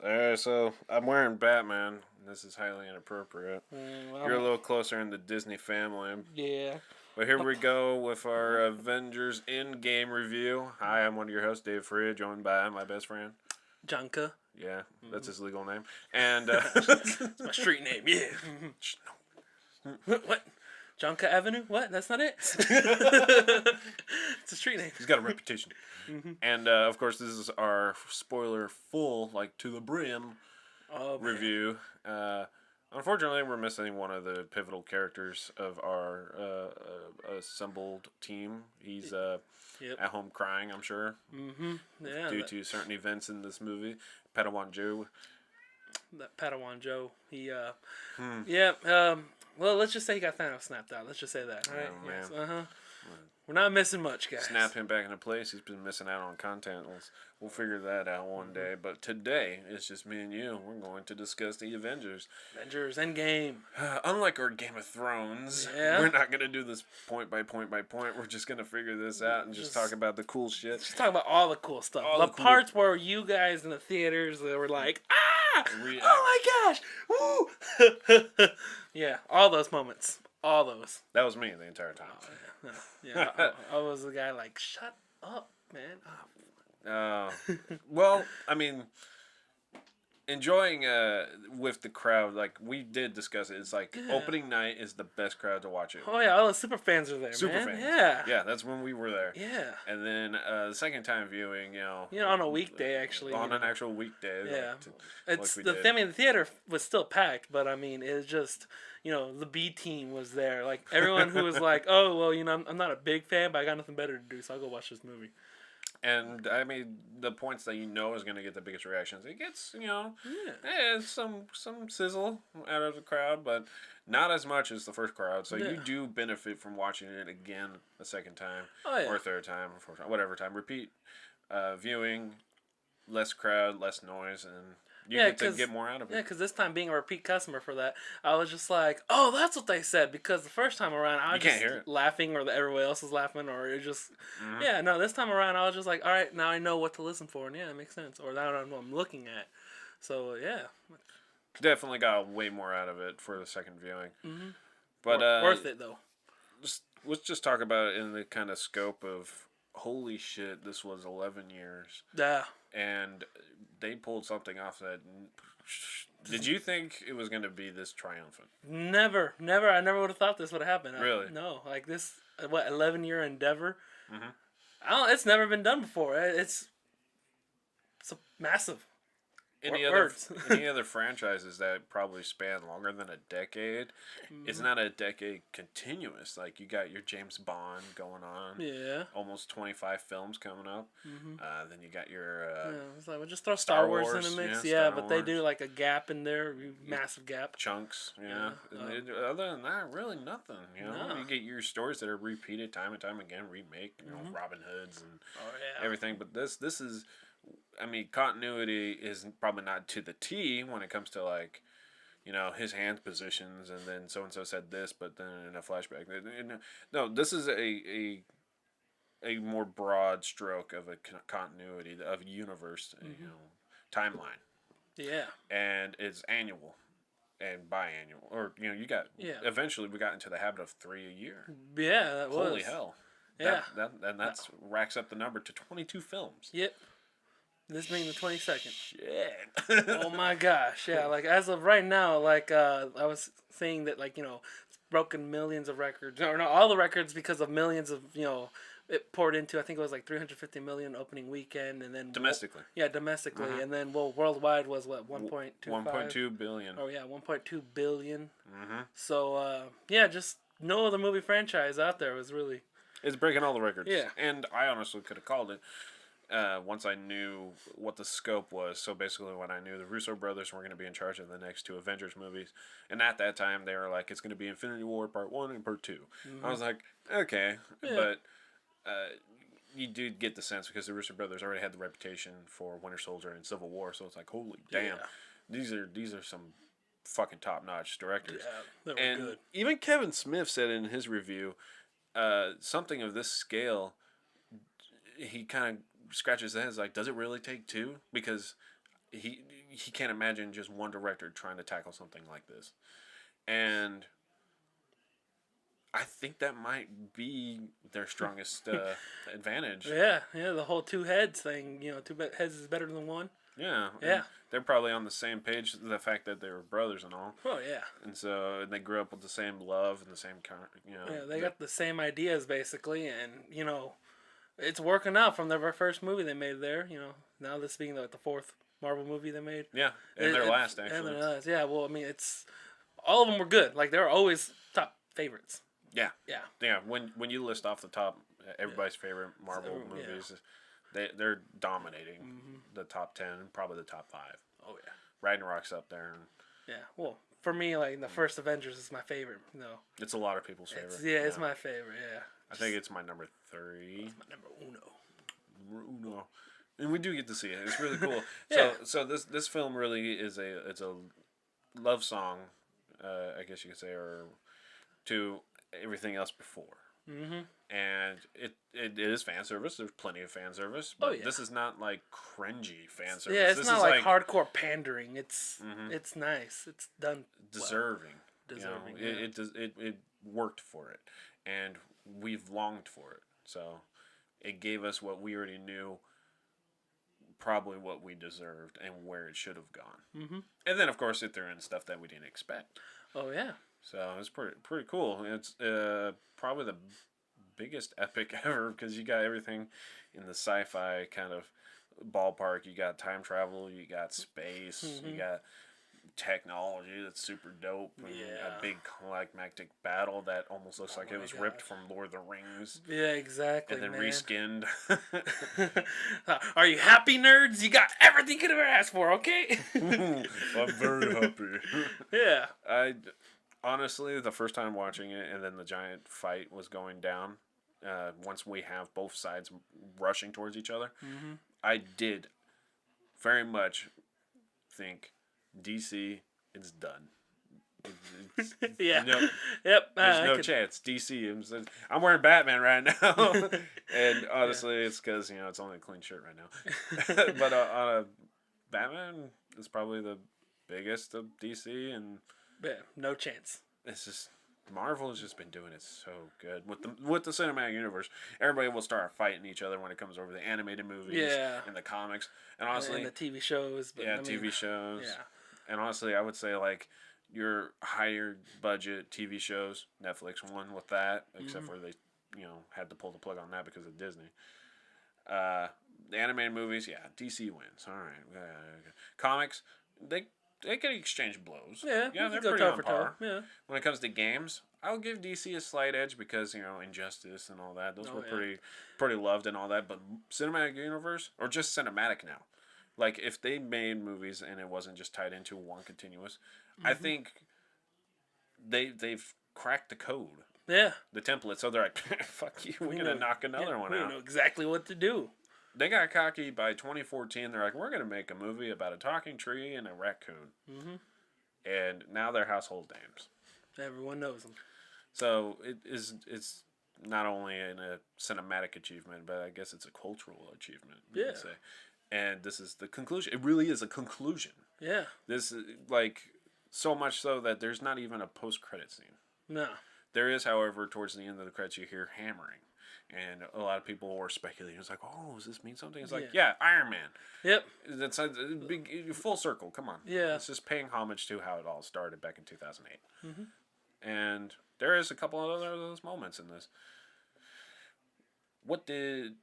So I'm wearing Batman. This is highly inappropriate. Well, You're a little closer in the Disney family. yeah. But here we go with our Avengers Endgame review. Hi, I'm one of your hosts, Dave Freya, joined by my best friend. JonKuh. Yeah, that's his legal name. And It's my street name, yeah. What? JonKuh Avenue? What? That's not it? It's a street name. he's got a reputation. And of course, this is our spoiler full, like to the brim review. Unfortunately, we're missing one of the pivotal characters of our assembled team. He's at home crying, I'm sure, due to certain events in this movie. Padawan Joe. That Padawan Joe. He, well, let's just say he got Thanos snapped out. Let's just say that. Right? Oh, man. Yes. We're not missing much, guys. Snap him back into place. He's been missing out on content. We'll figure that out one day. But today, it's just me and you. We're going to discuss the Avengers. Avengers Endgame. Unlike our Game of Thrones, we're not going to do this point by point by point. We're just going to figure this out and just talk about the cool shit. Just talk about all the cool stuff. The parts where you guys in the theaters, they were like, ah! Oh my gosh! Woo! Yeah, all those moments. All those. That was me the entire time. Oh, yeah. I was the guy like, shut up, man. Well, I mean, enjoying with the crowd, like we did discuss it. It's like opening night is the best crowd to watch it. Oh yeah, all the super fans are there. Super fans. Yeah, that's when we were there. Yeah. And then the second time viewing, on a weekday actually. On an actual weekday. Yeah. Like the theater was still packed, but I mean, it was just. The B team was there. Like, everyone who was like, oh, well, I'm not a big fan, but I got nothing better to do, so I'll go watch this movie. And, I mean, the points that is going to get the biggest reactions, it gets, some sizzle out of the crowd, but not as much as the first crowd. So you do benefit from watching it again a second time or a third time or fourth time, whatever time. Repeat viewing, less crowd, less noise, and... You get to get more out of it. Yeah, because this time being a repeat customer for that, I was just like, oh, that's what they said. Because the first time around, I was just laughing, or everybody else was laughing, or it just, this time around, I was just like, all right, now I know what to listen for, and it makes sense. Or now I know what I'm looking at. So, yeah. Definitely got way more out of it for the second viewing. Mm-hmm. But worth it, though. Let's just talk about it in the kind of scope of, holy shit, this was 11 years. Yeah. And they pulled something off that. Did you think it was going to be this triumphant? Never. I never would have thought this would have happened. Really? No. Like this, 11-year endeavor. Mm-hmm. It's never been done before. It's massive. Any other franchises that probably span longer than a decade? It's not a decade continuous. Like, you got your James Bond going on. Yeah. Almost 25 films coming up. Then you got your... it's like, we'll just throw Star Wars in the mix. Yeah, but they do, like, a gap in there. Massive gap. Chunks, other than that, really nothing. You get your stories that are repeated time and time again, remake, Robin Hoods and everything. But this is... I mean, continuity is probably not to the T when it comes to, like, his hand positions, and then so-and-so said this, but then in a flashback. No, this is a more broad stroke of a continuity of universe, timeline. Yeah. And it's annual and biannual. Or, you got... Yeah. Eventually, we got into the habit of 3 a year. Yeah, that was. Holy hell. Yeah. That racks up the number to 22 films. Yep. This being the 22nd. Shit. Oh my gosh. Yeah, like as of right now, like I was saying that, like, it's broken millions of records. Or not all the records, because of millions of, it poured into, I think it was like 350 million opening weekend, and then domestically. Domestically. And then worldwide was what, 1.25? 1.2 billion. Oh yeah, 1.2 billion. Mm-hmm. So just no other movie franchise out there was really... It's breaking all the records. Yeah. And I honestly could have called it. Once I knew what the scope was. So basically when I knew the Russo brothers were going to be in charge of the next two Avengers movies, and at that time they were like, it's going to be Infinity War Part 1 and Part 2. I was like, okay. But you do get the sense, because the Russo brothers already had the reputation for Winter Soldier and Civil War, so it's like, holy damn. These are some fucking top-notch directors. Yeah, they were good. Even Kevin Smith said in his review, something of this scale, he kind of scratches his head, like, does it really take two? Because he he can't imagine just one director trying to tackle something like this. And I think that might be their strongest advantage. Yeah, the whole two heads thing. Two heads is better than one. Yeah. Yeah. They're probably on the same page, the fact that they were brothers and all. Oh, yeah. And so they grew up with the same love and the same kind of, Yeah, they got the same ideas, basically, and, it's working out from their first movie they made there, now this being the fourth Marvel movie they made. Yeah, and their last, actually. And their last, yeah, well, I mean, all of them were good. Like, they were always top favorites. Yeah. Yeah. Yeah, when you list off the top, everybody's favorite Marvel movies, they're dominating the top 10, probably the top 5. Oh, yeah. Ragnarok's up there. Yeah, well, for me, like, the first Avengers is my favorite, It's a lot of people's favorite. It's my favorite, yeah. I think it's my number 3. It's my number uno. And we do get to see it. It's really cool. Yeah. So this film really is it's a love song, I guess you could say, or to everything else before. Mm-hmm. And it is fan service. There's plenty of fan service, but this is not like cringy fan service. Yeah, it's this not is like hardcore pandering. It's nice. It's done deserving. Deserving. It worked for it, and we've longed for it. So it gave us what we already knew, probably what we deserved and where it should have gone. Mm-hmm. And then of course it threw in stuff that we didn't expect. Oh yeah. So it's pretty cool. It's probably the biggest epic ever because you got everything in the sci-fi kind of ballpark. You got time travel, you got space, you got technology that's super dope, and a big climactic battle that almost looks like it was ripped from Lord of the Rings. Yeah, exactly. And then reskinned. Are you happy, nerds? You got everything you could ever ask for, okay? I'm very happy. Yeah. Honestly, the first time watching it, and then the giant fight was going down, once we have both sides rushing towards each other, I did very much think DC is done. Yeah. Yep. There's no chance. DC. I'm wearing Batman right now, and honestly, it's because it's only a clean shirt right now. But Batman is probably the biggest of DC, and no chance. It's just Marvel has just been doing it so good with the cinematic universe. Everybody will start fighting each other when it comes over the animated movies and the comics, and honestly, and the TV shows. TV shows. Yeah. And honestly, I would say like your higher budget TV shows, Netflix won with that, except for they, had to pull the plug on that because of Disney. The animated movies, DC wins. All right. Comics, they can exchange blows. Yeah, they're pretty on par. Yeah. When it comes to games, I'll give DC a slight edge because Injustice and all that. Those were pretty loved and all that. But cinematic universe, or just cinematic now, like if they made movies and it wasn't just tied into one continuous, I think they've cracked the code. Yeah. The template. So they're like, fuck you, we're gonna knock another one out. We know exactly what to do. They got cocky by 2014. They're like, we're going to make a movie about a talking tree and a raccoon. Mm-hmm. And now they're household names. Everyone knows them. So it's not only a cinematic achievement, but I guess it's a cultural achievement, you could say. And this is the conclusion. It really is a conclusion. Yeah. This is, like, so much so that there's not even a post-credit scene. No. There is, however, towards the end of the credits, you hear hammering. And a lot of people were speculating. It's like, oh, does this mean something? It's like, Iron Man. Yep. That's a big full circle. Come on. Yeah. It's just paying homage to how it all started back in 2008. Mm-hmm. And there is a couple of those moments in this. What did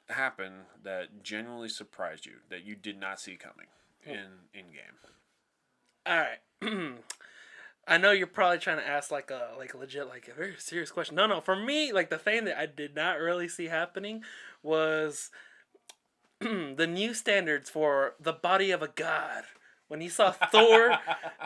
happen that genuinely surprised you, that you did not see coming in Endgame? All right. I know you're probably trying to ask like a legit, like a very serious question. No. For me, like the thing that I did not really see happening was the new standards for the body of a god. When you saw Thor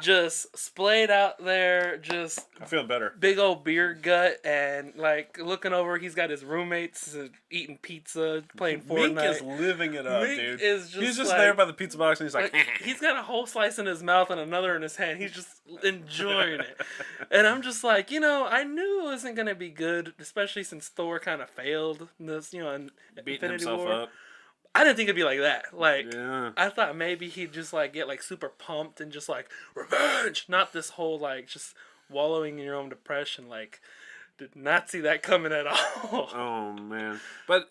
just splayed out there, just I feel better. Big old beer gut, and like looking over, he's got his roommates eating pizza, playing Fortnite. Mink is living it up, Mink dude. He's just there by the pizza box, and he's like he's got a whole slice in his mouth and another in his hand. He's just enjoying it, and I'm just like, I knew it wasn't gonna be good, especially since Thor kind of failed in this, in beating Infinity himself War. up. I didn't think it'd be like that. Like, I thought maybe he'd just, like, get, like, super pumped and just, like, revenge! Not this whole, like, just wallowing in your own depression. Like, did not see that coming at all. Oh, man. But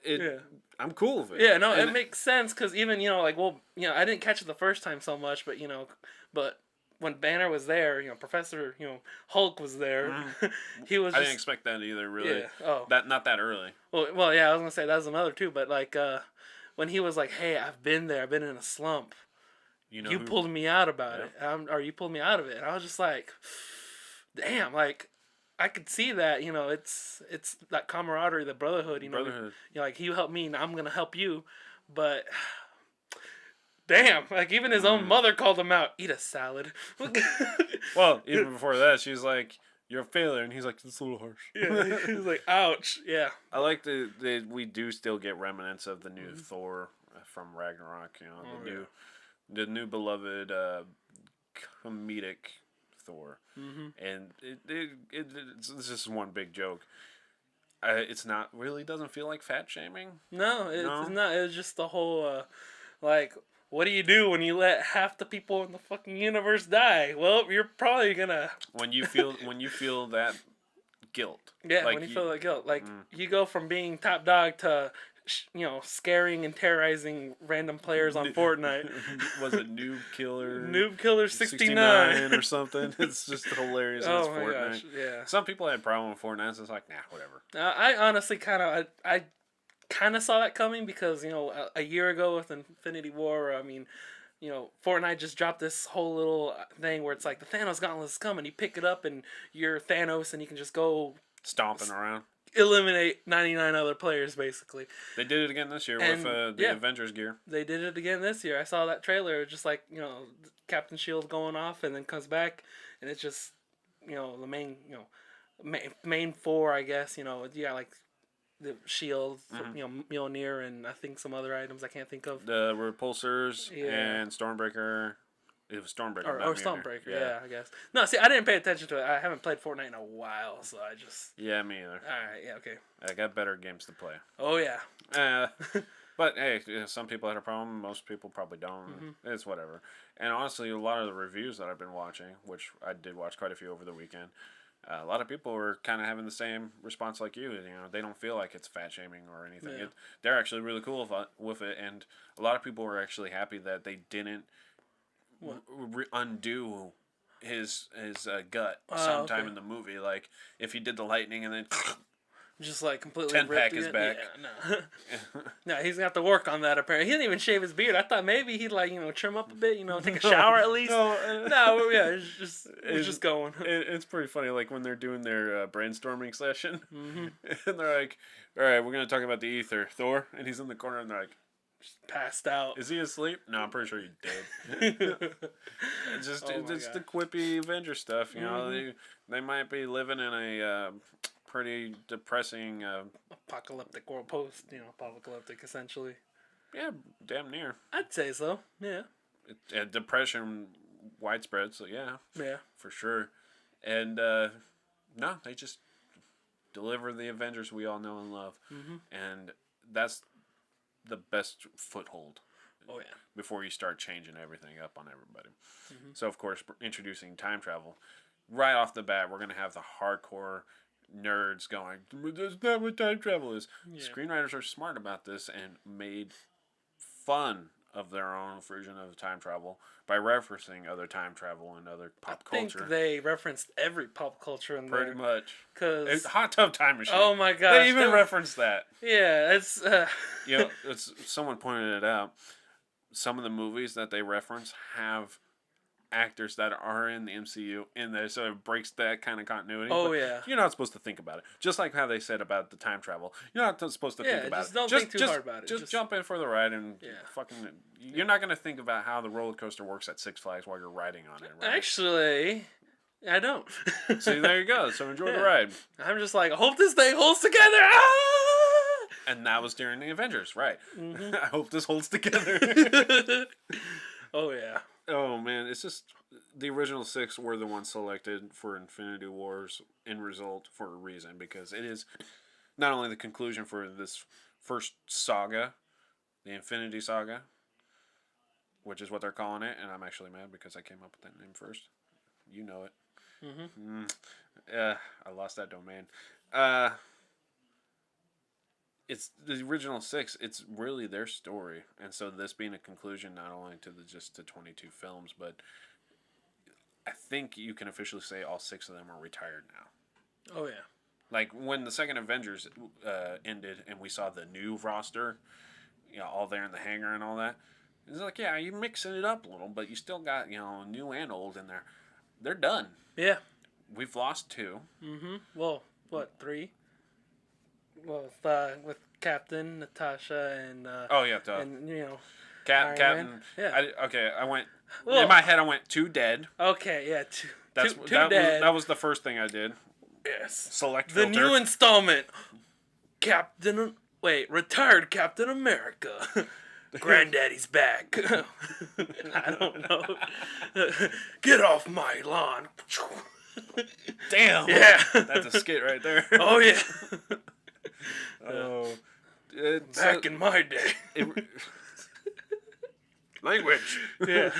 I'm cool with it. Yeah, no, it makes sense, because even, like, well, I didn't catch it the first time so much, but, but when Banner was there, Professor, Hulk was there, he was I didn't expect that either, really. Yeah. Oh. Not that early. Well, yeah, I was going to say, that was another, too, but, like, when he was like, hey, I've been there, I've been in a slump. You pulled me out about it. Or you pulled me out of it. And I was just like, damn, like, I could see that, it's that camaraderie, the brotherhood, Brotherhood. Like, you help me, and I'm going to help you. But, damn, like, even his own mother called him out. Eat a salad. Well, even before that, she's like, you're a failure, and he's like, it's a little harsh. Yeah, he's like, ouch. Yeah. I like that we do still get remnants of the new Thor from Ragnarok. The new beloved comedic Thor, and it's just one big joke. It's not really doesn't feel like fat shaming. No, it's not. It's just the whole like. What do you do when you let half the people in the fucking universe die? Well, you're probably gonna... When you feel that guilt. Yeah, like when you feel that guilt. Like, you go from being top dog to, scaring and terrorizing random players on Fortnite. Was it Noob Killer? Noob Killer 69 or something. It's just hilarious. Oh, it's my Fortnite. Gosh, yeah. Some people had a problem with Fortnite, so it's like, nah, whatever. I honestly I kind of saw that coming because, a year ago with Infinity War, Fortnite just dropped this whole little thing where it's like the Thanos Gauntlet is coming. You pick it up and you're Thanos and you can just go... stomping around. Eliminate 99 other players, basically. They did it again this year with the Avengers gear. They did it again this year. I saw that trailer, just like, Captain Shield going off and then comes back and it's just, the main, main four, I guess, like... the Shield, Mjolnir, and I think some other items I can't think of. The Repulsors and Stormbreaker. It was Stormbreaker. Or Stormbreaker, yeah, I guess. No, see, I didn't pay attention to it. I haven't played Fortnite in a while, so I just... Yeah, me either. Alright, yeah, okay. I got better games to play. Oh, yeah. But, hey, some people had a problem. Most people probably don't. It's whatever. And honestly, a lot of the reviews that I've been watching, which I did watch quite a few over the weekend, a lot of people were kind of having the same response like you. They don't feel like it's fat shaming or anything. Yeah. They're actually really cool with it, and a lot of people were actually happy that they didn't undo his gut sometime in the movie. Like if he did the lightning and then just like completely 10-pack his back. Yeah, no. No, he's gonna have to work on that. Apparently, he didn't even shave his beard. I thought maybe he'd trim up a bit. Take a shower at least. No, yeah, it's just going. It's pretty funny. Like when they're doing their brainstorming session, and they're like, "All right, we're gonna talk about the ether, Thor," and he's in the corner, and they're like, just passed out. Is he asleep? No, I'm pretty sure he's dead. It's just the quippy Avenger stuff. They might be living in a pretty depressing apocalyptic world, apocalyptic essentially. Yeah, damn near. I'd say so. Yeah. Depression widespread, so yeah, for sure. And no, they just deliver the Avengers we all know and love, and that's the best foothold. Oh yeah. Before you start changing everything up on everybody. So of course, introducing time travel, right off the bat, we're gonna have the hardcore nerds going, that's not what time travel is. Yeah. Screenwriters are smart about this and made fun of their own version of time travel by referencing other time travel and other pop culture. I think they referenced every pop culture in there. Pretty much. Cause Hot Tub Time Machine. Oh my gosh. They even referenced that. Yeah, it's... someone pointed it out. Some of the movies that they reference have actors that are in the MCU in there, so it breaks that kind of continuity. Oh, yeah. You're not supposed to think about it. Just like how they said about the time travel. You're not supposed to think about it. Don't think too hard about it. Just jump in for the ride and fucking... You're not going to think about how the roller coaster works at Six Flags while you're riding on it, right? Actually, I don't. See, there you go. So enjoy the ride. I'm just like, I hope this thing holds together. Ah! And that was during the Avengers, right? I hope this holds together. Oh, yeah. Oh, man. It's just... The original 6 were the ones selected for Infinity War's end result for a reason, because it is not only the conclusion for this first saga the Infinity Saga, which is what they're calling it, and I'm actually mad because I came up with that name first. You know it. Mm-hmm. I lost that domain. It's the original 6. It's really their story, and so this being a conclusion not only to just the 22 films, but I think you can officially say all 6 of them are retired now. Oh yeah. Like when the second Avengers ended, and we saw the new roster, all there in the hangar and all that. It's like, yeah, you're mixing it up a little, but you still got new and old in there. They're done. Yeah. We've lost 2. Mm-hmm. Well, what, 3? Well, with Captain, Natasha, and and Captain. Yeah. I went in my head. I went 2 dead. Okay, yeah, two dead. That was the first thing I did. Yes. Select the filter. new installment. Retired Captain America. Granddaddy's back. I don't know. Get off my lawn. Damn. Yeah. That's a skit right there. Oh yeah. Oh. Back in my day. Language. Yeah.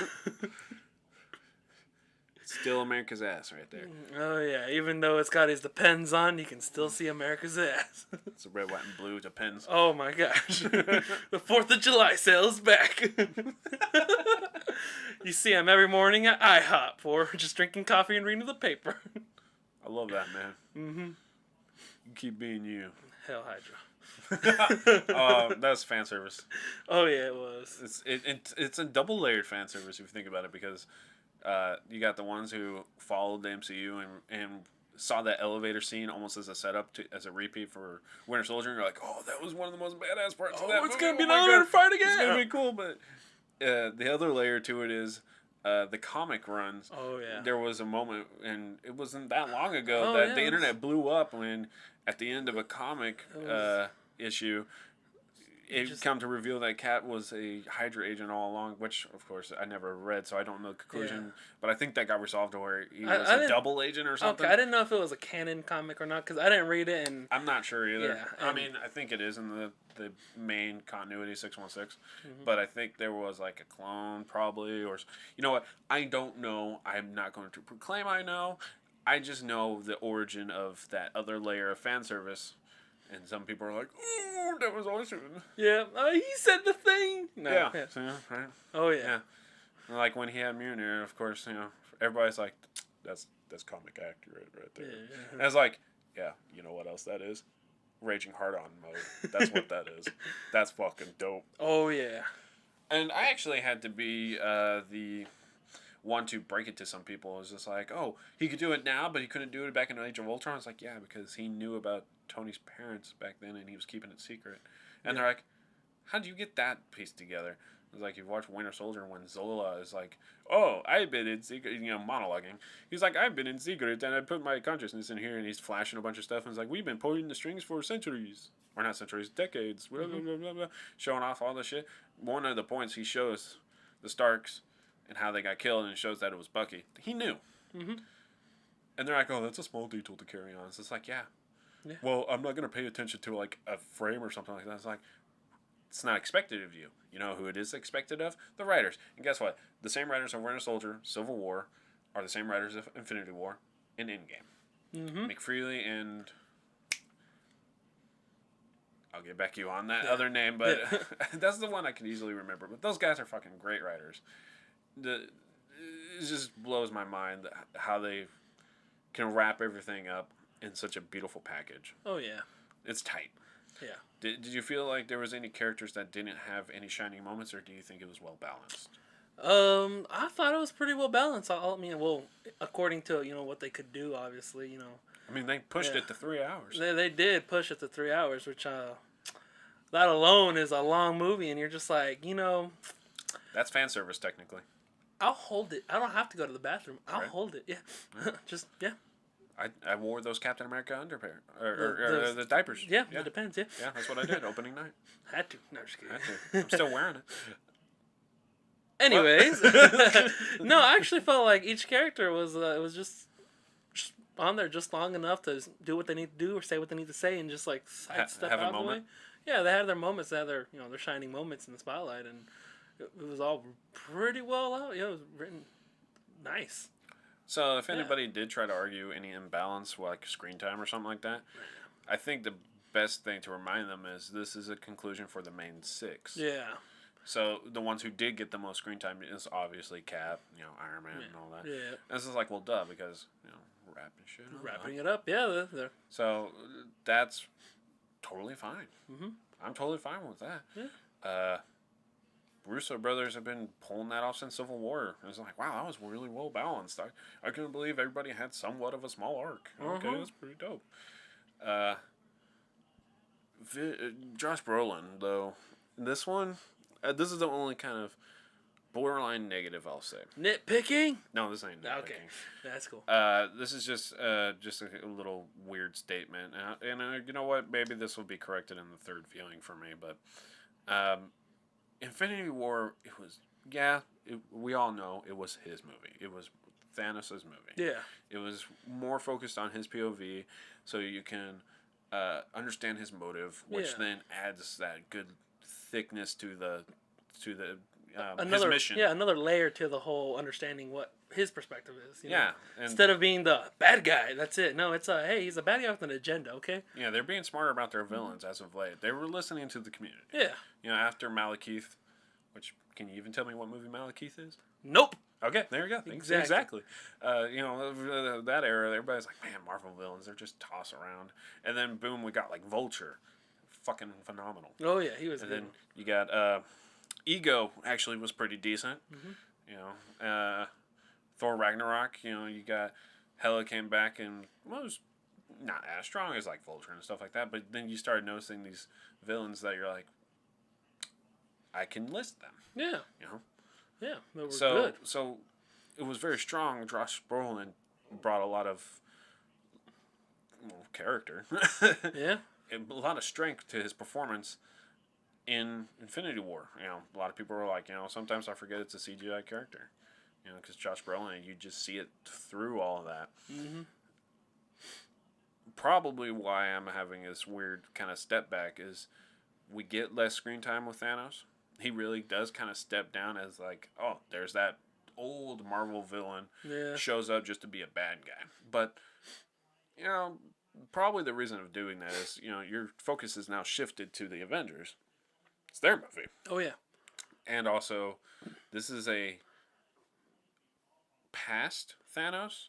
Still America's ass right there. Oh yeah, even though it's got his Depends on, you can still see America's ass. It's a red, white, and blue Depends. Oh my gosh. The 4th of July sale is back. You see him every morning at IHOP or just drinking coffee and reading the paper. I love that, man. Mm-hmm. You keep being you. Hell Hydra. That's fan service. Oh yeah, it was. It's a double layered fan service if you think about it, because you got the ones who followed the MCU and saw that elevator scene almost as a setup as a repeat for Winter Soldier, and you're like, oh, that was one of the most badass parts of that movie. It's gonna be another fight again. It's gonna be cool, but the other layer to it is the comic runs. Oh yeah. There was a moment, and it wasn't that long ago, that the internet blew up when at the end of a comic issue, it come to reveal that Cat was a Hydra agent all along, which, of course, I never read, so I don't know the conclusion. Yeah. But I think that got resolved to where he was a double agent or something. Okay, I didn't know if it was a canon comic or not, because I didn't read it. And I'm not sure either. Yeah, I mean, I think it is in the main continuity 616, but I think there was like a clone probably, or you know what? I don't know. I'm not going to proclaim I know. I just know the origin of that other layer of fan service. And some people are like, "Ooh, that was awesome." Yeah, he said the thing. No, yeah. So, right. Oh yeah. Like when he had Mjolnir, of course, everybody's like, "That's comic accurate right there." Yeah. And I was like, "Yeah, you know what else that is? Raging Hard On mode. That's what that is. That's fucking dope." Oh yeah. And I actually had to be the one to break it to some people. It was just like, "Oh, he could do it now, but he couldn't do it back in Age of Ultron." I was like, "Yeah, because he knew about Tony's parents back then, and he was keeping it secret." And they're like, "How did you get that piece together?" It was like, you watch Winter Soldier when Zola is like, "Oh, I've been in secret," monologuing. He's like, "I've been in secret, and I put my consciousness in here," and he's flashing a bunch of stuff, and he's like, "We've been pulling the strings for centuries." Or not centuries, decades, blah, blah, blah, blah, blah, showing off all the shit. One of the points he shows the Starks and how they got killed, and it shows that it was Bucky. He knew. Mm-hmm. And they're like, "Oh, that's a small detail to carry on." So it's like, yeah. Well, I'm not going to pay attention to like a frame or something like that. It's like, it's not expected of you. You know who it is expected of? The writers. And guess what? The same writers of Winter Soldier, Civil War, are the same writers of Infinity War and Endgame. Mm-hmm. McFeely and... I'll get back to you on that other name, but that's the one I can easily remember. But those guys are fucking great writers. It just blows my mind how they can wrap everything up in such a beautiful package. Oh yeah, it's tight. Yeah. Did you feel like there was any characters that didn't have any shining moments, or do you think it was well balanced? I thought it was pretty well balanced. I mean, well, according to what they could do, obviously, I mean, they pushed it to 3 hours. They did push it to 3 hours, which that alone is a long movie, and you're just like, That's fan service, technically. I'll hold it. I don't have to go to the bathroom. I'll hold it. Yeah. Just, yeah. I wore those Captain America underwear. Or the diapers. Yeah, it depends, yeah. Yeah, that's what I did, opening night. Had to. No, just kidding. Had to. I'm still wearing it. Anyways. No, I actually felt like each character was just on there just long enough to do what they need to do or say what they need to say and just like sidestep out of the way. Yeah, they had their moments. They had their their shining moments in the spotlight, and it was all pretty well out. It was written nice. So if anybody did try to argue any imbalance, like screen time or something like that, I think the best thing to remind them is this is a conclusion for the main 6. Yeah. So the ones who did get the most screen time is obviously Cap, Iron Man and all that. Yeah. And this is like, well, duh, because wrapping shit up. Wrapping it up, yeah. They're... So that's totally fine. Mm-hmm. I'm totally fine with that. Yeah. Russo brothers have been pulling that off since Civil War. It was like, wow, that was really well balanced. I couldn't believe everybody had somewhat of a small arc. Okay, that's pretty dope. Josh Brolin, though, this one, this is the only kind of borderline negative I'll say. Nitpicking? No, this ain't nitpicking. Okay, that's cool. This is just a little weird statement, and you know what? Maybe this will be corrected in the third viewing for me, but Infinity War, it was we all know it was his movie. It was Thanos' movie. Yeah. It was more focused on his POV, so you can understand his motive, which then adds that good thickness to the his mission. Yeah, another layer to the whole understanding what his perspective is. Yeah. Instead of being the bad guy, that's it. No, it's hey, he's a bad guy with an agenda, okay? Yeah, they're being smarter about their villains as of late. They were listening to the community. Yeah. After Malekith, which, can you even tell me what movie Malekith is? Nope. Okay, there you go. Exactly. That era, everybody's like, man, Marvel villains, they're just tossed around. And then, boom, we got, like, Vulture. Fucking phenomenal. Oh, yeah, he was and good. And then you got Ego, actually, was pretty decent. Mm-hmm. Thor Ragnarok, you got Hela came back and was not as strong as, like, Vulture and stuff like that. But then you started noticing these villains that you're like, I can list them. Yeah. Yeah, they were good. good. So it was very strong. Josh Brolin brought a lot of character. Yeah. A lot of strength to his performance in Infinity War. A lot of people were like, sometimes I forget it's a CGI character. Because Josh Brolin, you just see it through all of that. Mm-hmm. Probably why I'm having this weird kind of step back is we get less screen time with Thanos. He really does kind of step down as like, oh, there's that old Marvel villain shows up just to be a bad guy. But, probably the reason of doing that is, your focus is now shifted to the Avengers. It's their movie. Oh, yeah. And also, this is a past Thanos.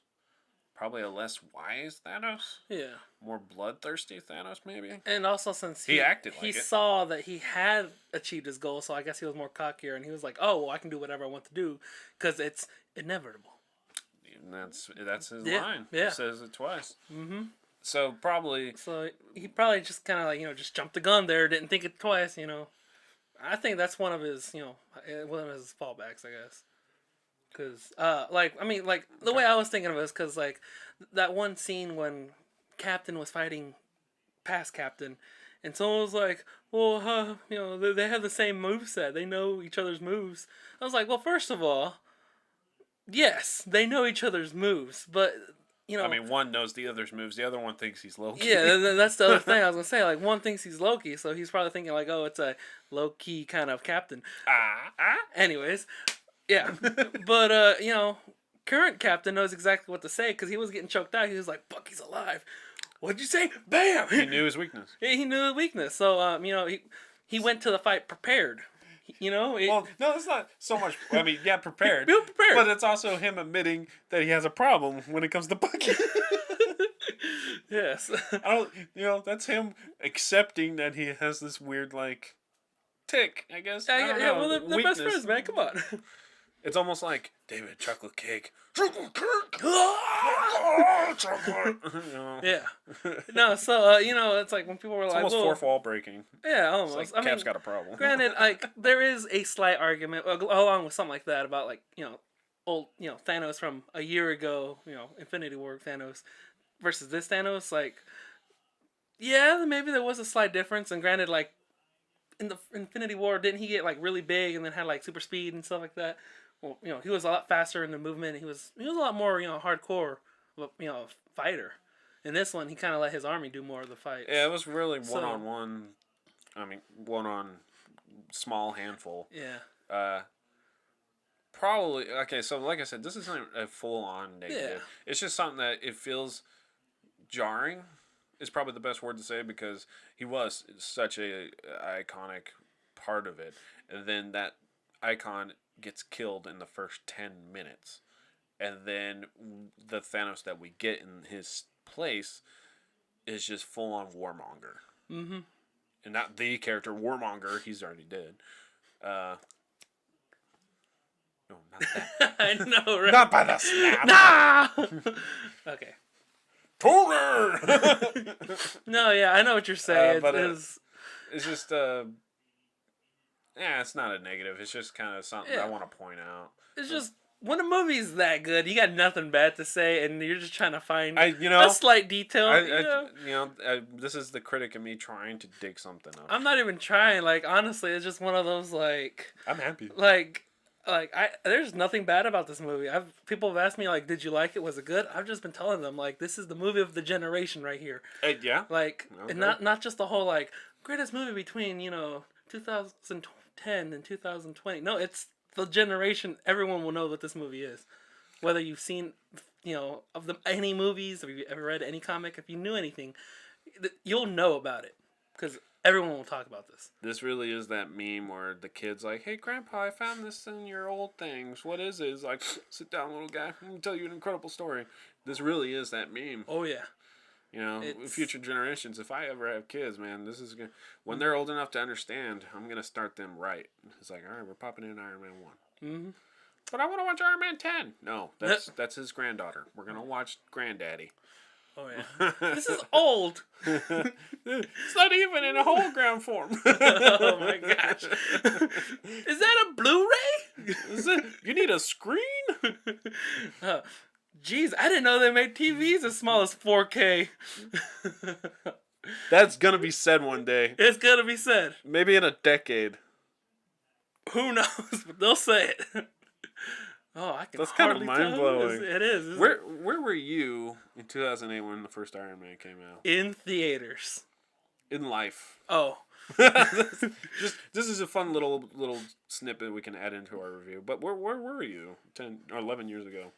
Probably a less wise Thanos. Yeah. More bloodthirsty Thanos, maybe. And also, since he acted like he it. saw that he had achieved his goal, so I guess he was more cockier, and he was like, "Oh, well, I can do whatever I want to do, because it's inevitable." And that's his line. Yeah. He says it twice. Mm-hmm. So he probably just kind of like just jumped the gun there, didn't think it twice. I think that's one of his one of his fallbacks, I guess. Cause, the way I was thinking of it is because, like, that one scene when Captain was fighting past Captain, and someone was like, well, they have the same moveset. They know each other's moves. I was like, well, first of all, yes, they know each other's moves, but, one knows the other's moves. The other one thinks he's Loki. Yeah, that's the other thing I was going to say. Like, one thinks he's Loki, so he's probably thinking, like, oh, it's a low-key kind of Captain. Anyways... Yeah, but, current Captain knows exactly what to say because he was getting choked out. He was like, Bucky's alive. What'd you say? Bam! He knew his weakness. He knew his weakness. So, he went to the fight prepared. Well, no, it's not so much. Prepared. Be prepared. But it's also him admitting that he has a problem when it comes to Bucky. Yes. That's him accepting that he has this weird, like, tick, I guess. Yeah, well, they're best friends, man. Come on. It's almost like, David, chocolate cake. Chocolate cake! Chocolate! Yeah. No, so, it's like when people were it's like... almost fourth wall breaking. Yeah, almost. It's like Cap's got a problem. Granted, like, there is a slight argument along with something like that about, like, old, Thanos from a year ago, Infinity War Thanos versus this Thanos. Like, yeah, maybe there was a slight difference. And granted, like, in the Infinity War, didn't he get, like, really big and then had, like, super speed and stuff like that? Well, he was a lot faster in the movement. He was a lot more, hardcore, fighter. In this one, he kind of let his army do more of the fight. Yeah, it was really one-on-one I mean, one on small handful. Yeah. Probably okay. So, like I said, this isn't a full-on negative. Yeah. It's just something that it feels jarring. Is probably the best word to say because he was such a iconic part of it, and then that icon gets killed in the first 10 minutes, and then the Thanos that we get in his place is just full-on warmonger. Mm-hmm. And not the character Warmonger. He's already dead. No, not that. I know, right? Not by the snap. Nah! Okay. No, yeah, I know what you're saying. It's just, yeah, it's not a negative. It's just kind of something I want to point out. It's just, when a movie's that good, you got nothing bad to say, and you're just trying to find a slight detail. This is the critic in me trying to dig something up. I'm not even trying. Like, honestly, it's just one of those, like... I'm happy. There's nothing bad about this movie. People have asked me, like, did you like it? Was it good? I've just been telling them, like, this is the movie of the generation right here. Yeah. Like, okay. And not just the whole, like, greatest movie between, 2010 and 2020. No, it's the generation. Everyone will know what this movie is. Whether you've seen, any movies, or you've ever read any comic, if you knew anything, you'll know about it. Because everyone will talk about this. This really is that meme where the kid's like, hey, Grandpa, I found this in your old things. What is it? It's like, sit down, little guy. I'm going to tell you an incredible story. This really is that meme. Oh, yeah. Future generations, if I ever have kids, man, this is going to... When they're old enough to understand, I'm going to start them right. It's like, all right, we're popping in Iron Man 1. Mm-hmm. But I want to watch Iron Man 10. No, that's his granddaughter. We're going to watch Granddaddy. Oh, yeah. This is old. It's not even in a hologram form. Oh, my gosh. Is that a Blu-ray? You need a screen? Jeez, I didn't know they made TVs as small as 4K. That's going to be said one day. It's going to be said. Maybe in a decade. Who knows? But they'll say it. Oh, I can. That's kind of mind blowing. It is. Where were you in 2008 when the first Iron Man came out? In theaters. In life. Oh. This is a fun little snippet we can add into our review. But where were you 10 or 11 years ago?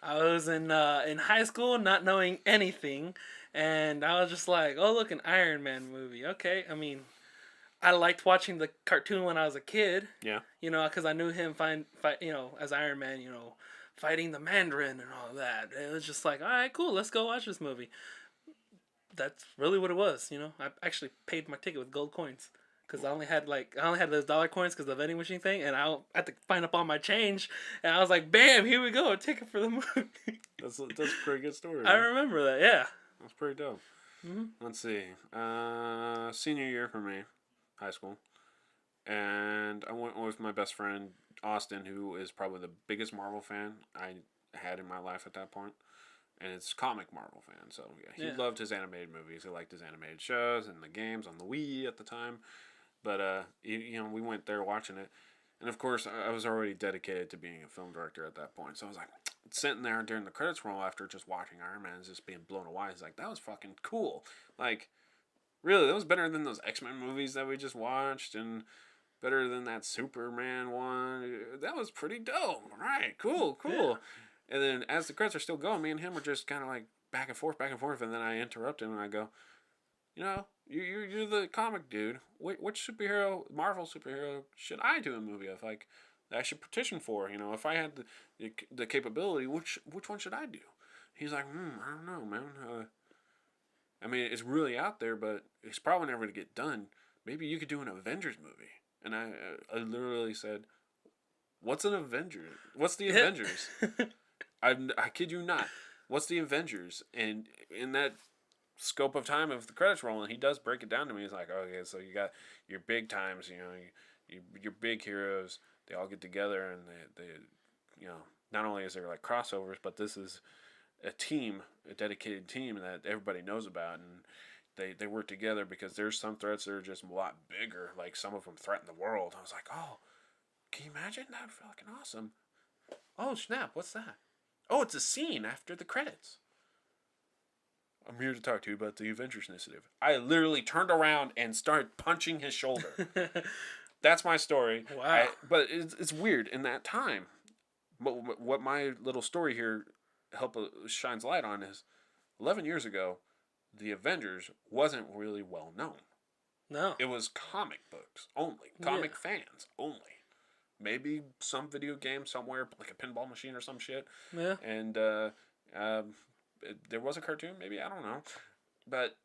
I was in high school, not knowing anything, and I was just like, "Oh, look, an Iron Man movie. Okay, I mean." I liked watching the cartoon when I was a kid. Yeah. Because I knew him fight, as Iron Man, fighting the Mandarin and all that. And it was just like, all right, cool, let's go watch this movie. That's really what it was, I actually paid my ticket with gold coins. Because I only had those dollar coins because of the vending machine thing, and I had to find up all my change. And I was like, bam, here we go, a ticket for the movie. That's a pretty good story. I remember that, yeah. That's pretty dope. Mm-hmm. Let's see. Senior year for me. High school, and I went with my best friend Austin, who is probably the biggest Marvel fan I had in my life at that point, and it's comic Marvel fan. So yeah, he loved his animated movies. He liked his animated shows and the games on the Wii at the time. But we went there watching it, and of course I was already dedicated to being a film director at that point. So I was like sitting there during the credits roll after just watching Iron Man, just being blown away. It's like that was fucking cool, like. Really, that was better than those X-Men movies that we just watched, and better than that Superman one. That was pretty dope. Right, cool. Yeah. And then as the credits are still going, me and him were just kind of like back and forth, and then I interrupt him and I go, you're the comic dude. Which Marvel superhero, should I do a movie of? Like, that I should petition for? If I had the capability, which one should I do? He's like, I don't know, man. I mean, it's really out there, but it's probably never to get done. Maybe you could do an Avengers movie. And I literally said, what's an Avenger? What's the Avengers? I kid you not. What's the Avengers? And in that scope of time of the credits rolling, he does break it down to me. He's like, okay, so you got your big times, your big heroes. They all get together and they not only is there like crossovers, but this is a dedicated team that everybody knows about, and they work together because there's some threats that are just a lot bigger. Like, some of them threaten the world. I was like, oh, can you imagine? That would be fucking awesome. Oh, snap, what's that? Oh, it's a scene after the credits. I'm here to talk to you about the Avengers initiative. I literally turned around and started punching his shoulder. That's my story. Wow. But it's weird in that time. But what my little story here shines light on is 11 years ago, the Avengers wasn't really well known. No. It was comic books only. Comic fans only. Maybe some video game somewhere, like a pinball machine or some shit. Yeah. And there was a cartoon, maybe, I don't know. But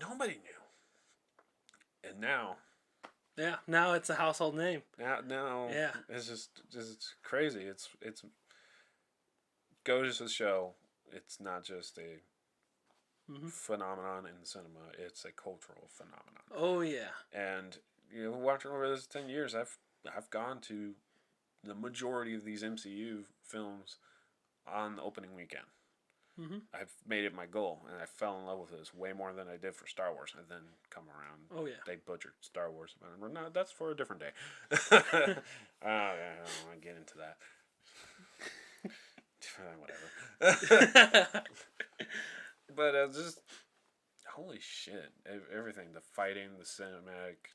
nobody knew. And now... Yeah, now it's a household name. Now it's just crazy. It's goes to show it's not just a phenomenon in cinema. It's a cultural phenomenon. Oh yeah. And watching over this 10 years, I've gone to the majority of these MCU films on the opening weekend. Mm-hmm. I've made it my goal, and I fell in love with this way more than I did for Star Wars. And then come around, oh yeah, they butchered Star Wars. No, that's for a different day. I don't want to get into that. Whatever. But just holy shit! Everything, the fighting, the cinematic,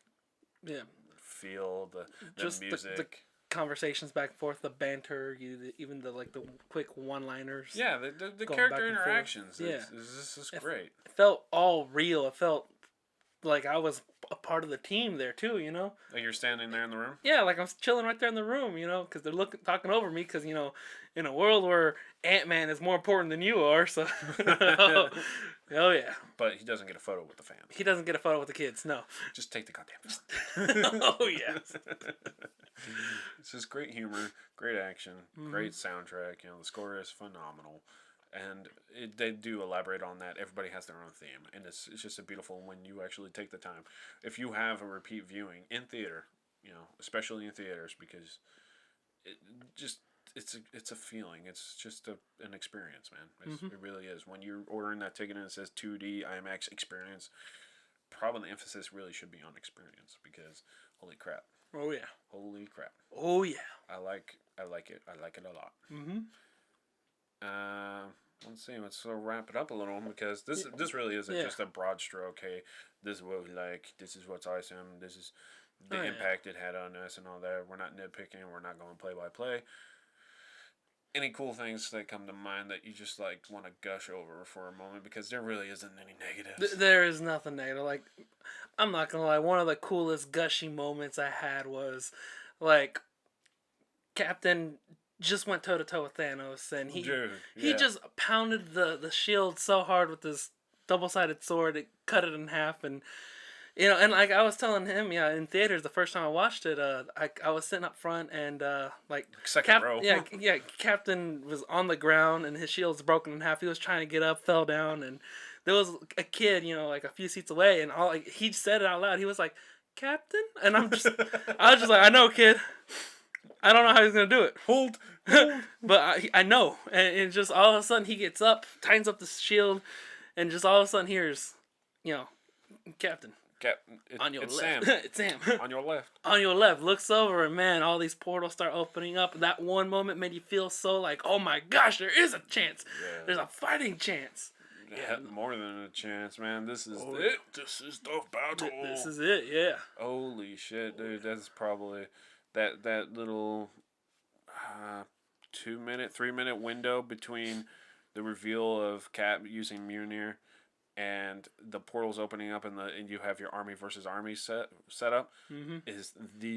feel, the just music. The conversations back and forth, the banter, even the quick one-liners. Yeah, the character interactions. Yeah, this is great. It felt all real. It felt like I was a part of the team there too. Like you're standing there in the room. Yeah, like I'm chilling right there in the room. Because they're talking over me. Because in a world where Ant-Man is more important than you are, so. Oh yeah. But he doesn't get a photo with the fans. He doesn't get a photo with the kids. No. Just take the goddamn photo. Oh yeah. It's just great humor, great action, great soundtrack. The score is phenomenal, and they do elaborate on that. Everybody has their own theme, and it's just beautiful when you actually take the time. If you have a repeat viewing in theater, especially in theaters, because it's a feeling. It's just an experience, man. It really is. When you're ordering that ticket and it says 2D IMAX experience, probably the emphasis really should be on experience, because holy crap. Oh yeah. Holy crap. Oh yeah. I like it. I like it a lot. Let's see. Let's wrap it up a little, because this really isn't just a broad stroke. Hey, this is what we like. This is what's awesome. This is the impact it had on us and all that. We're not nitpicking. We're not going play by play. Any cool things that come to mind that you just want to gush over for a moment, because there really isn't any negatives. There is nothing negative. I'm not gonna lie. One of the coolest gushy moments I had was Captain just went toe to toe with Thanos, and he just pounded the shield so hard with this double-sided sword, it cut it in half, and. And I was telling him, in theaters, the first time I watched it, I was sitting up front, and second row. Yeah, Captain was on the ground and his shield's broken in half. He was trying to get up, fell down, and there was a kid, a few seats away, and he said it out loud. He was like, "Captain," and I was just like, "I know, kid. I don't know how he's gonna do it. Hold. But I know." And just all of a sudden he gets up, tightens up the shield, and just all of a sudden here's, Captain. On your it's left. Sam. It's Sam. On your left. On your left. Looks over, and man, all these portals start opening up. That one moment made you feel so oh my gosh, there is a chance. Yeah. There's a fighting chance. Yeah, more than a chance, man. This is it. This is the battle. This is it, yeah. Holy shit, dude. That's probably that little 3-minute window between the reveal of Cap using Mjolnir and the portals opening up, and you have your army versus army set up, is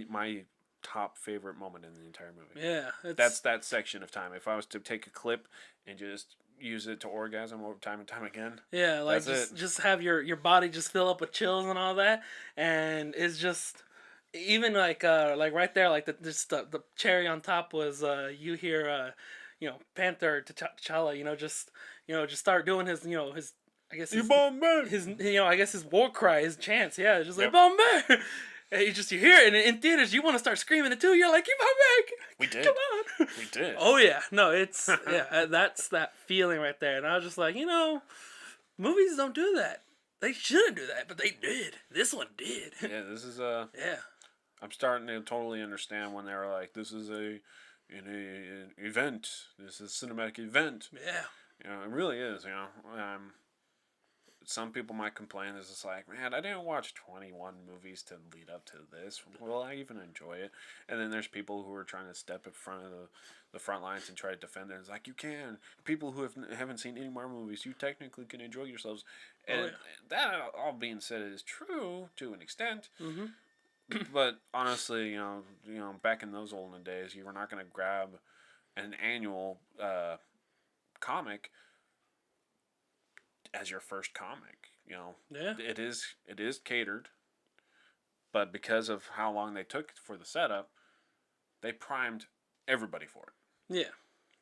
my top favorite moment in the entire movie. Yeah, that's that section of time. If I was to take a clip and just use it to orgasm over time and time again, just have your body just fill up with chills and all that, and it's just even right there, the cherry on top was you hear Panther T'Challa just start doing his his. I guess his war cry, his chants, just Bombay. And you hear it, and in theaters you want to start screaming it too. You're like, Bombay! We did. Come on. We did. Oh yeah, no, it's that's that feeling right there. And I was just like, movies don't do that. They shouldn't do that, but they did. This one did. Yeah, this is I'm starting to totally understand when they were like, this is an event. This is a cinematic event. Yeah. It really is. some people might complain. It's just like, man, I didn't watch 21 movies to lead up to this. Will I even enjoy it? And then there's people who are trying to step in front of the front lines and try to defend it. It's like, you can. People who haven't seen any more movies, you technically can enjoy yourselves. And that, all being said, is true to an extent. Mm-hmm. But honestly, you know, back in those olden days, you were not going to grab an annual comic as your first comic. You know, it is catered, but because of how long they took for the setup, they primed everybody for it. Yeah.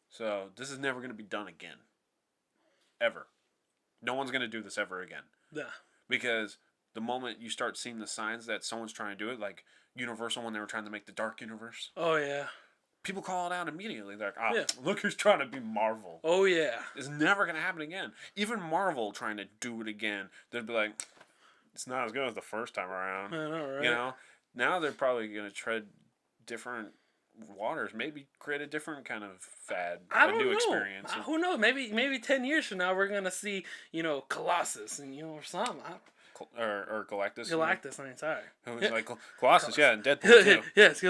So this is never going to be done again. Ever. No one's going to do this ever again. Yeah. Because the moment you start seeing the signs that someone's trying to do it, like Universal when they were trying to make the Dark Universe. Oh, yeah. People call it out immediately. They're like, look who's trying to be Marvel. Oh, yeah. It's never going to happen again. Even Marvel trying to do it again, they'd be like, it's not as good as the first time around. I know, right? You know? Now they're probably going to tread different waters. Maybe create a different kind of fad. A new experience. Who knows? Maybe 10 years from now we're going to see, you know, Colossus and, you know, or something. Or Galactus. Galactus, I mean, sorry. It was like Colossus, yeah, and Deadpool too. Yes,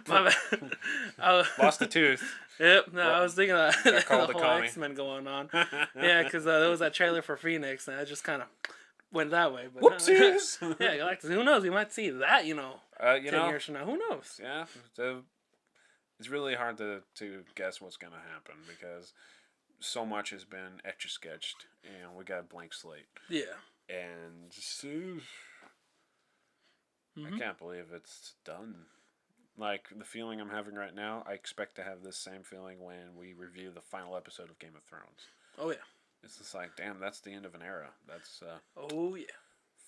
my bad. Lost a tooth. Yep, no, I was thinking of the whole X-Men going on. Yeah, because there was that trailer for Phoenix, and I just kind of went that way. But whoopsies! Yeah, Galactus. Who knows? We might see that, you know, 10 years from now. Who knows? Yeah, it's really hard to guess what's going to happen because so much has been etch-a-sketched, and we got a blank slate. Yeah. And I can't believe it's done. Like, the feeling I'm having right now, I expect to have this same feeling when we review the final episode of Game of Thrones. Oh, yeah. It's just like, damn, that's the end of an era. That's, oh, yeah.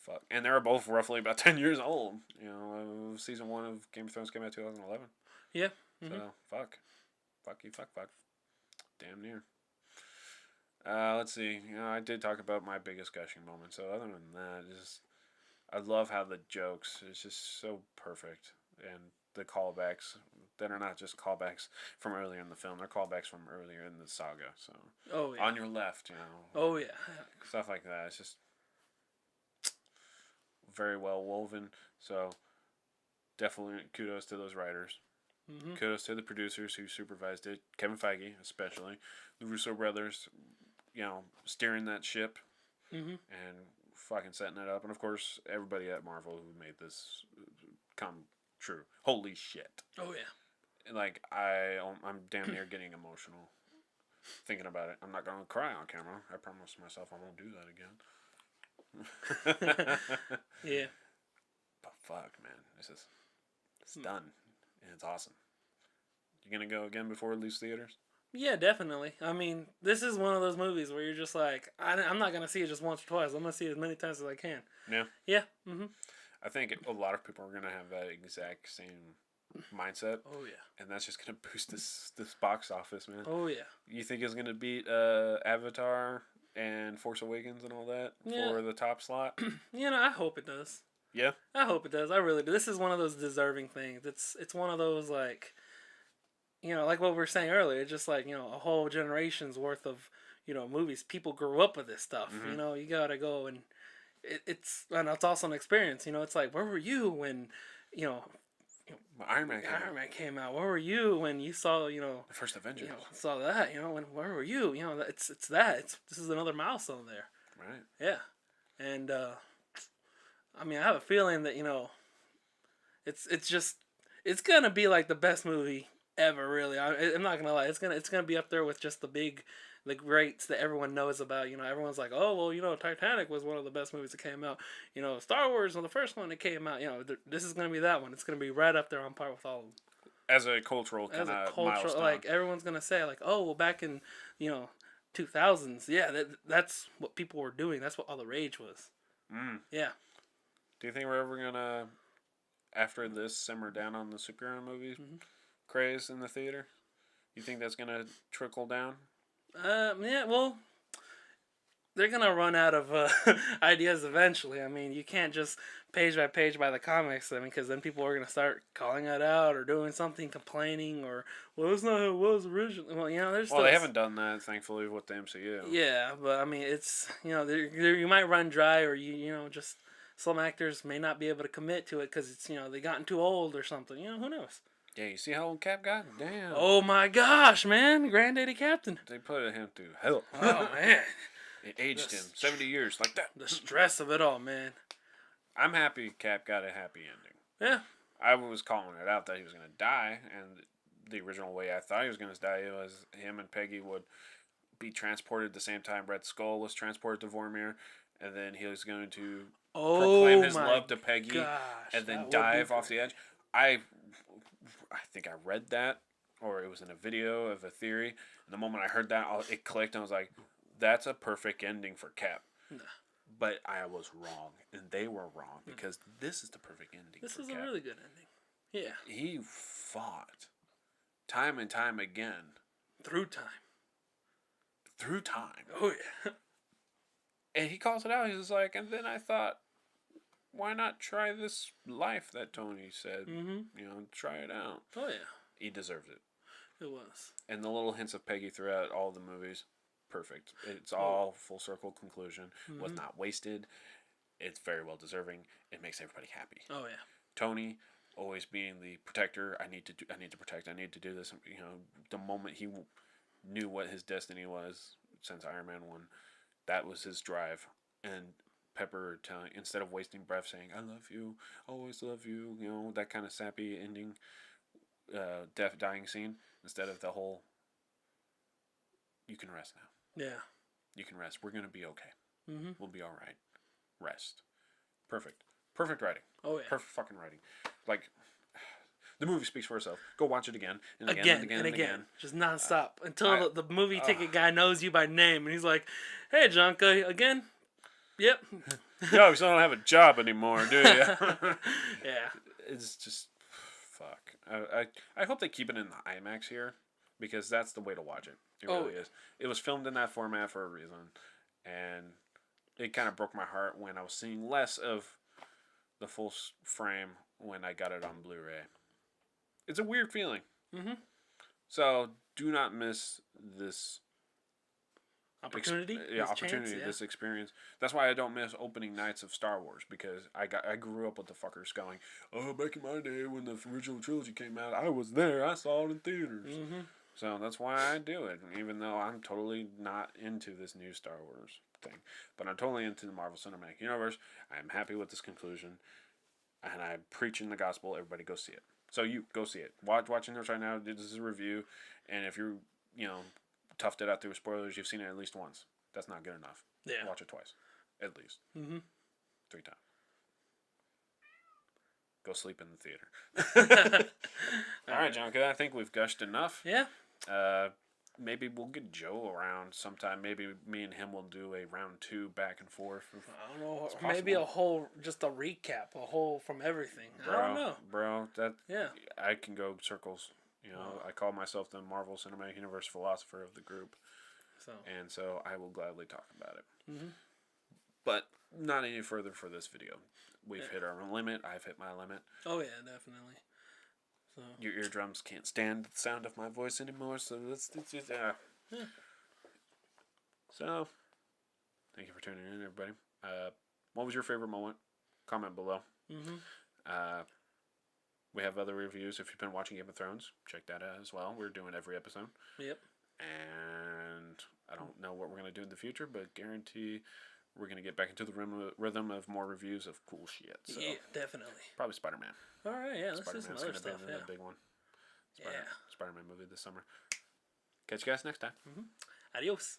Fuck. And they're both roughly about 10 years old. You know, season 1 of Game of Thrones came out 2011. Yeah. So, fuck. Fuck you, fuck. Damn near. Let's see. You know, I did talk about my biggest gushing moment. So other than that, I love how the jokes. It's just so perfect, and the callbacks that are not just callbacks from earlier in the film. They're callbacks from earlier in the saga. So on your left, you know. Oh yeah. Stuff like that. It's just very well woven. So definitely kudos to those writers. Kudos to the producers who supervised it. Kevin Feige, especially. The Russo brothers, you know, steering that ship and fucking setting it up. And, of course, everybody at Marvel who made this come true. Holy shit. Oh, yeah. Like, I'm damn near getting emotional thinking about it. I'm not going to cry on camera. I promise myself I won't do that again. Yeah. But fuck, man. It's done. And it's awesome. You going to go again before it leaves theaters? Yeah, definitely. I mean, this is one of those movies where you're just like, I'm not going to see it just once or twice. I'm going to see it as many times as I can. Yeah. Yeah. I think a lot of people are going to have that exact same mindset. Oh, yeah. And that's just going to boost this box office, man. Oh, yeah. You think it's going to beat Avatar and Force Awakens and all that for the top slot? You know, I hope it does. Yeah? I hope it does. I really do. This is one of those deserving things. It's one of those, like, you know, like what we were saying earlier, it's just like, you know, a whole generation's worth of, you know, movies. People grew up with this stuff. You know, you got to go and it's also an experience. You know, it's like, where were you when, you know, Iron Man came out? Where were you when you saw, you know, the first Avengers? You know, saw that, you know, where were you? You know, it's that. This is another milestone there. Right. Yeah. And, I mean, I have a feeling that, you know, it's going to be like the best movie ever, really. I'm not gonna lie. It's gonna be up there with just the greats that everyone knows about. You know, everyone's like, oh well, you know, Titanic was one of the best movies that came out. You know, Star Wars was the first one that came out. You know, this is gonna be that one. It's gonna be right up there on par with all of them. As a cultural kind of milestone. Like everyone's gonna say, like, oh well, back in 2000s, yeah, that's what people were doing. That's what all the rage was. Yeah. Do you think we're ever gonna, after this, simmer down on the superhero movies? Craze in the theater? You think that's gonna trickle down? Yeah, well, they're gonna run out of ideas eventually. I mean, you can't just page by page by the comics. I mean, because then people are gonna start calling it out or doing something, complaining, or well, it's not how it was originally. Well, there's they haven't done that thankfully with the MCU. Yeah, but I mean, it's you might run dry, or just some actors may not be able to commit to it because it's they gotten too old or something. Who knows? Yeah, you see how old Cap got? Damn. Oh my gosh, man, Granddaddy Captain. They put him through hell. Oh man. It aged him 70 years like that. The stress of it all, man. I'm happy Cap got a happy ending. Yeah. I was calling it out that he was going to die, and the original way I thought he was going to die was him and Peggy would be transported at the same time Red Skull was transported to Vormir, and then he was going to proclaim his love to Peggy and then dive off the edge. I think I read that, or it was in a video of a theory, and the moment I heard that, it clicked, and I was like, that's a perfect ending for Cap. Nah. But I was wrong, and they were wrong, because this is the perfect ending This is Cap. A really good ending. Yeah. He fought time and time again. Through time. Oh, yeah. And he calls it out. He's like, and then I thought, why not try this life that Tony said? Mm-hmm. Try it out. Oh, yeah. He deserved it. It was. And the little hints of Peggy throughout all the movies, perfect. It's all full circle conclusion. Mm-hmm. Was not wasted. It's very well deserving. It makes everybody happy. Oh, yeah. Tony always being the protector. I need to protect. I need to do this. The moment he knew what his destiny was since Iron Man 1, that was his drive. And Pepper telling, instead of wasting breath saying, I love you, always love you, that kind of sappy ending, dying scene, instead of the whole, you can rest now. Yeah. You can rest. We're going to be okay. Mm-hmm. We'll be all right. Rest. Perfect writing. Oh, yeah. Perfect fucking writing. Like, the movie speaks for itself. Go watch it again and again. Just nonstop until the movie ticket guy knows you by name and he's like, "Hey, JonKuh, again." Yep. Yo, you still don't have a job anymore, do you? Yeah. It's just fuck. I hope they keep it in the IMAX here because that's the way to watch it. It really is. It was filmed in that format for a reason, and it kind of broke my heart when I was seeing less of the full frame when I got it on Blu-ray. It's a weird feeling. Mm-hmm. So do not miss this opportunity. This experience. That's why I don't miss opening nights of Star Wars, because I grew up with the fuckers going, oh, back in my day when the original trilogy came out, I was there. I saw it in theaters. Mm-hmm. So that's why I do it, even though I'm totally not into this new Star Wars thing. But I'm totally into the Marvel Cinematic Universe. I'm happy with this conclusion. And I'm preaching the gospel. Everybody go see it. So you go see it. Watching this right now, this is a review. And if you're, toughed it out through spoilers, you've seen it at least once. That's not good enough. Yeah. Watch it twice. At least. Mm-hmm. 3 times. Go sleep in the theater. All right, JonKuh, I think we've gushed enough. Yeah. Maybe we'll get Joe around sometime. Maybe me and him will do a round 2 back and forth. I don't know. Maybe just a recap, from everything. I don't know. Bro, yeah. I can go circles. I call myself the Marvel Cinematic Universe philosopher of the group. So I will gladly talk about it. Mm-hmm. But not any further for this video. We've hit our limit. I've hit my limit. Oh, yeah, definitely. So. Your eardrums can't stand the sound of my voice anymore, so let's just, Yeah. So, thank you for tuning in, everybody. What was your favorite moment? Comment below. Mm-hmm. We have other reviews. If you've been watching Game of Thrones, check that out as well. We're doing every episode. Yep. And I don't know what we're going to do in the future, but guarantee we're going to get back into the rhythm of more reviews of cool shit. So yeah, definitely. Probably Spider-Man. All right, yeah, let's do some other stuff. Spider-Man's going to be the big one. Yeah. Spider-Man movie this summer. Catch you guys next time. Mm-hmm. Adios.